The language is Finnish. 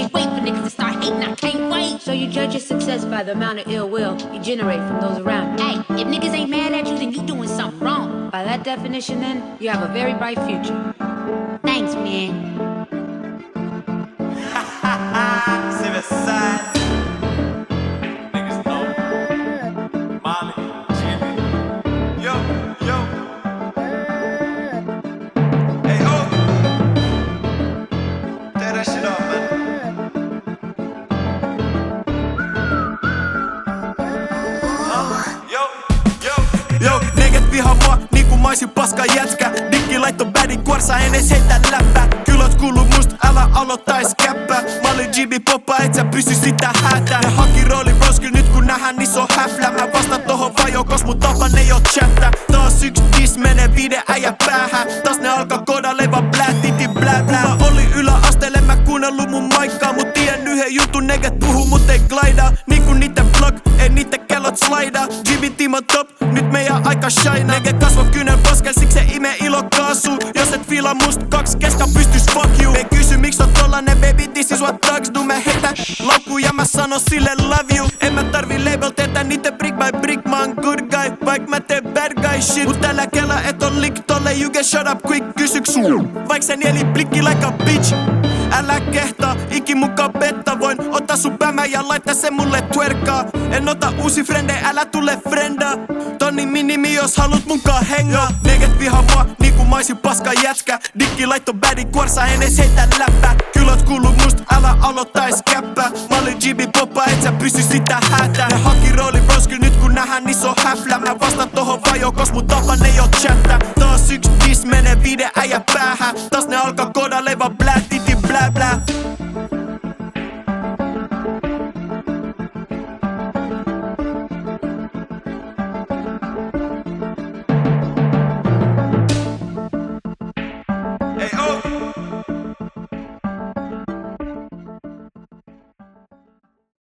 just wait for niggas to start hating. I can't wait. So you judge your success by the amount of ill will you generate from those around you. Hey, if niggas ain't mad at you, then you doing something wrong. By that definition, then, you have a very bright future. Thanks, man. Suicide. Niggas know. Molly, Jimmy. Yo, yo. Hey, oh. Tear that shit up, man. Yo, yo. Yo, neget vihaa mua niinku mä oisin paska jätkä. Dikki laitto bädin kuorsa, en ees heitä läppää. Kylot kuuluu must, älä aloittais käppää. Mä olin Jimmy Poppa, et sä pysy sitä hätää. Ne haki rooli pois, kyl nyt kun nähdään iso häflä. Mä vastaan tohon vajo, kos mun tapan ei oo chatta. Taas yks diss menee 5 äijä päähän. Taas ne alkaa kodaileva blää, titi blää blää. Mä olin yläasteelle, mä kuunnellu mun maikkaa. Mut tien yhden jutun, neget puhuu mut ei glaidaa. Niinku niitten vlog, ei niitten kellot slaidaa. Jimmy team on top, nyt meidän aika shine. Neget kasvo kynel poskel, siksi se imee ilokaasu. Jos et fiilaa must 2 keska pystys fuck you. Ei kysy miks on tollanen baby, this is what thugs do. Mä heitä laukku ja mä sano sille love you. En mä tarvi label, teetä niitä brick by brick. Mä oon good guy, vaik mä teen bad guy shit. Mut tällä kela et on lick tolle, you get shut up quick, kysyks vaik sä nieli blikki like a bitch. Älä kehtaa, iki mukaan betta. Voin ottaa sun pämä ja laittaa se mulle twerkaa. En ota uusi frende, älä tule frendaa. Tonni minimi jos haluut munkaan hengaa. Neget vihaa mua niinku mä oisin paska jätkä. Dikki laitto bädin kuorsa, en ees heitä läppää. Kylot kuuluu must, älä aloittais käppää. Mä olin Jimmy Poppa, et sä pysy sitä hätää. Ne haki rooli pois, kyl nyt kun nähdään iso häflä. Mä vastaan tohon vajo, kos mun tapan ei oo chatta. Taas yks diss menee 5 äijä päähän. Taas ne alkaa kodaileva blää, titi blää blää. Hey, oh.